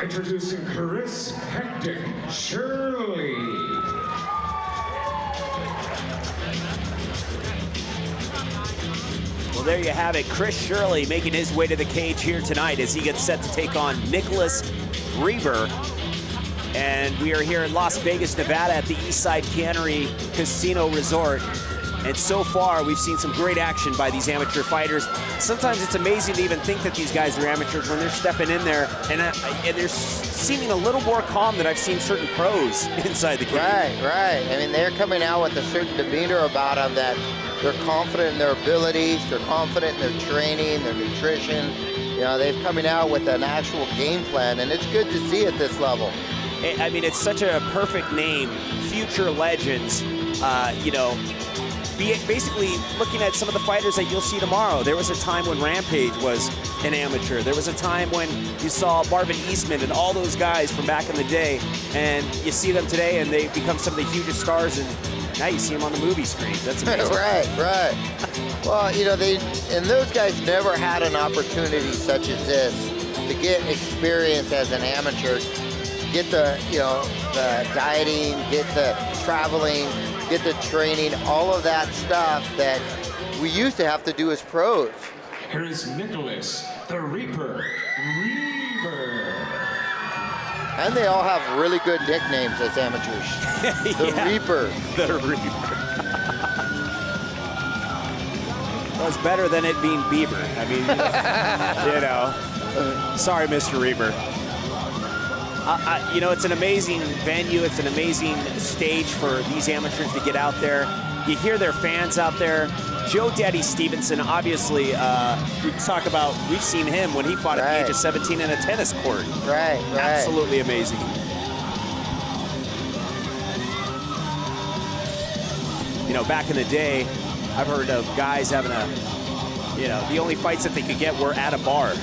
Introducing Chris Hectic Shirley. Well, there you have it. Chris Shirley making his way to the cage here tonight as he gets set to take on Nicolas Reber. And we are here in Las Vegas, Nevada at the Eastside Cannery Casino Resort. And so far, we've seen some great action by these amateur fighters. Sometimes it's amazing to even think that these guys are amateurs when they're stepping in there and they're seeming a little more calm than I've seen certain pros inside the cage. Right. I mean, they're coming out with a certain demeanor about them that they're confident in their abilities, they're confident in their training, their nutrition. You know, they're coming out with an actual game plan, and it's good to see at this level. I mean, it's such a perfect name, future legends, you know, basically looking at some of the fighters that you'll see tomorrow. There was a time when Rampage was an amateur. There was a time when you saw Marvin Eastman and all those guys from back in the day, and you see them today and they become some of the hugest stars, and now you see them on the movie screens. That's amazing. Right. Well, you know, and those guys never had an opportunity such as this to get experience as an amateur, get the, you know, the dieting, get the traveling, get the training, all of that stuff that we used to have to do as pros. Here is Nicolas, the Reaper, Reber. And they all have really good nicknames as amateurs. The Reaper. The Reaper. Well, it's better than it being Bieber. I mean, you know. Sorry, Mr. Reber. You know, it's an amazing venue. It's an amazing stage for these amateurs to get out there. You hear their fans out there. Joe Daddy Stevenson, obviously, we talk about, we've seen him when he fought at the age of 17 in a tennis court. Right. Absolutely amazing. You know, back in the day, I've heard of guys having you know, the only fights that they could get were at a bar.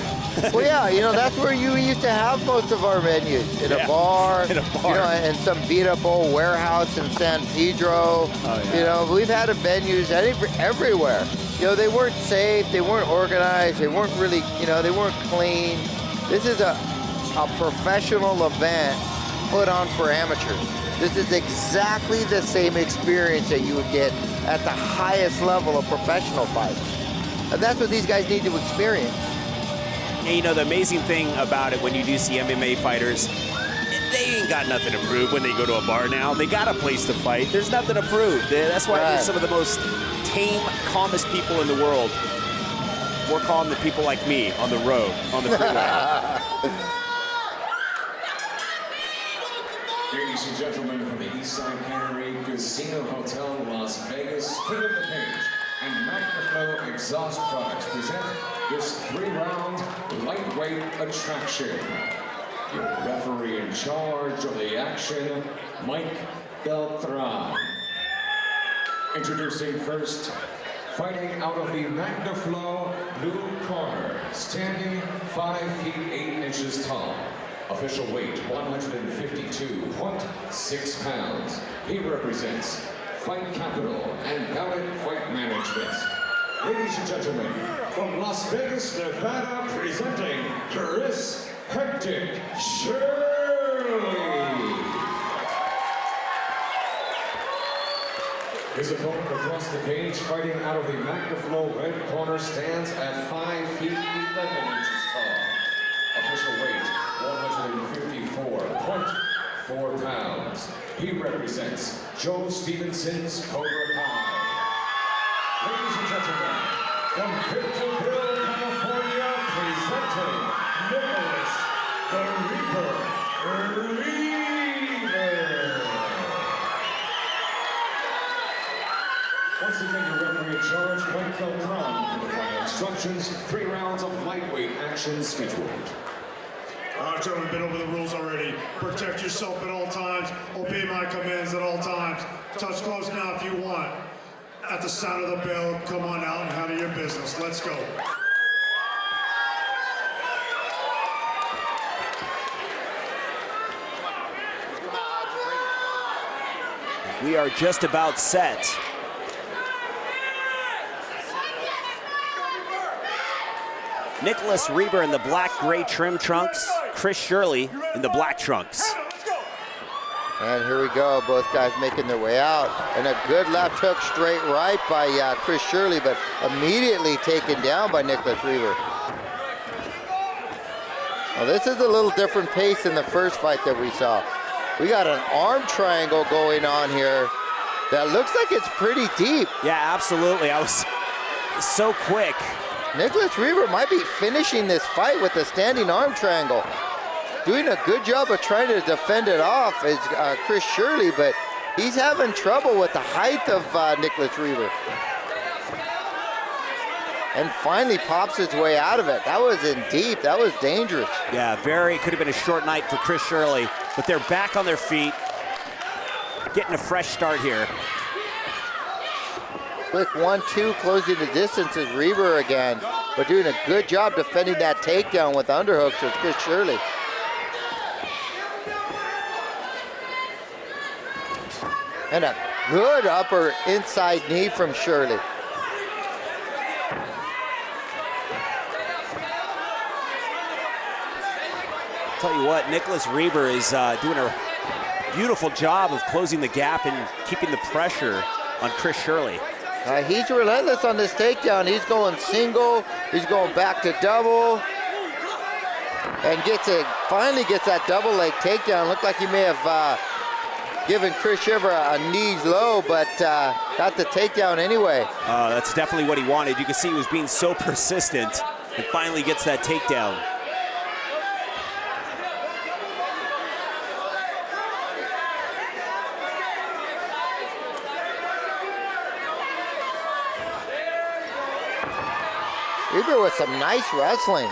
Well, yeah, you know, that's where you used to have most of our venues, in a bar, in a bar. You know, and some beat-up old warehouse in San Pedro. Oh, yeah. You know, we've had venues everywhere. You know, they weren't safe, they weren't organized, they weren't really, you know, they weren't clean. This is a professional event put on for amateurs. This is exactly the same experience that you would get at the highest level of professional fights. And that's what these guys need to experience. And you know, the amazing thing about it when you do see MMA fighters, they ain't got nothing to prove when they go to a bar now. They got a place to fight. There's nothing to prove. That's why they're some of the most tame, calmest people in the world. More calm than people like me on the road, on the freeway. Ladies and gentlemen, from the Eastside Cannery Casino Hotel, Las Vegas, King of the Cage and Magnaflow Exhaust Products present this 3-round lightweight attraction. Your referee in charge of the action, Mike Beltran. Introducing first, fighting out of the Magnaflow blue corner, standing 5 feet 8 inches tall. Official weight 152.6 pounds. He represents Fight Capital and Ballot Fight Management. Ladies and gentlemen, from Las Vegas, Nevada, presenting Chris Hectic Shirley. His opponent across the cage, fighting out of the Magnaflow red corner, stands at 5 feet 11 inches tall. Official weight 154.4 pounds. He represents Joe Stevenson's Cobra Kai. Ladies and gentlemen, from Victorville, California, presenting Nicolas the Reaper, Reber. Once again, your referee in charge, Mike Beltran, for the final instructions. 3 rounds of lightweight action scheduled. All right, gentlemen, been over the rules already. Protect yourself at all times. Obey my commands at all times. Touch gloves now if you want. At the sound of the bell, come on out and handle your business. Let's go. We are just about set. Nicolas Reber in the black-gray trim trunks, Chris Shirley in the black trunks. And here we go, both guys making their way out. And a good left hook straight right by Chris Shirley, but immediately taken down by Nicolas Reber. Now this is a little different pace than the first fight that we saw. We got an arm triangle going on here that looks like it's pretty deep. Yeah, absolutely. I was so quick. Nicolas Reber might be finishing this fight with a standing arm triangle. Doing a good job of trying to defend it off is Chris Shirley, but he's having trouble with the height of Nicolas Reber. And finally pops his way out of it. That was in deep, that was dangerous. Yeah, could have been a short night for Chris Shirley, but they're back on their feet, getting a fresh start here. Quick 1-2, closing the distance is Reber again, but doing a good job defending that takedown with underhooks with Chris Shirley. And a good upper inside knee from Shirley. Tell you what, Nicolas Reber is doing a beautiful job of closing the gap and keeping the pressure on Chris Shirley. He's relentless on this takedown. He's going single, he's going back to double, and finally gets that double leg takedown. Looked like he may have given Chris Shirley a knees low, but got the takedown anyway. That's definitely what he wanted. You can see he was being so persistent and finally gets that takedown. Reber with some nice wrestling.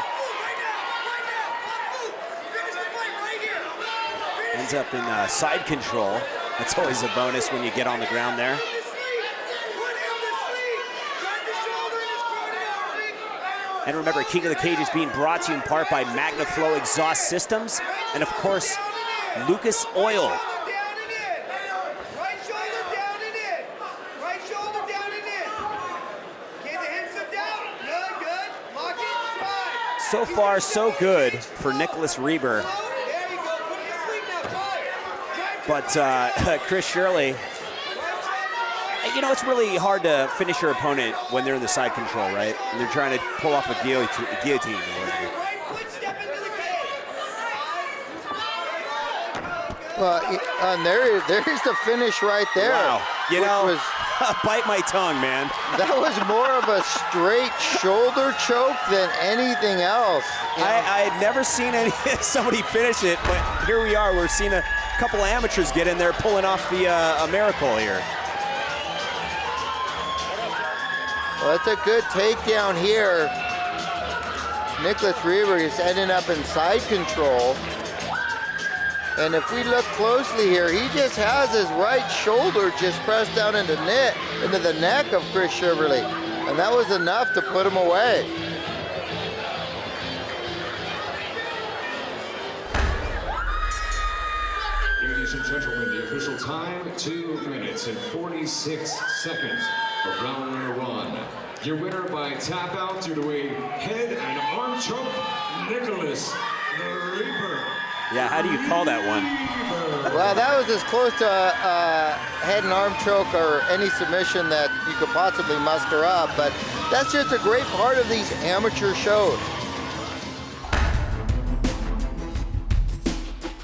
Ends up in side control. That's always a bonus when you get on the ground there. And remember, King of the Cage is being brought to you in part by MagnaFlow Exhaust Systems and, of course, Lucas Oil. So far, so good for Nicolas Reber. But Chris Shirley, you know, it's really hard to finish your opponent when they're in the side control, right? And they're trying to pull off a guillotine. Well, and there's the finish right there. Wow, you know, bite my tongue, man. That was more of a straight shoulder choke than anything else. I had never seen somebody finish it, but here we are. We're seeing a couple of amateurs get in there pulling off a miracle here. Well, it's a good takedown here. Nicolas Reber is ending up in side control. And if we look closely here, he just has his right shoulder just pressed down into the neck of Chris Shirley. And that was enough to put him away. Ladies and gentlemen, the official time, 2 minutes and 46 seconds of round number 1. Your winner by tap out due to a head and arm choke, Nicolas Reber. Yeah, how do you call that one? Well, that was as close to a head and arm choke or any submission that you could possibly muster up, but that's just a great part of these amateur shows.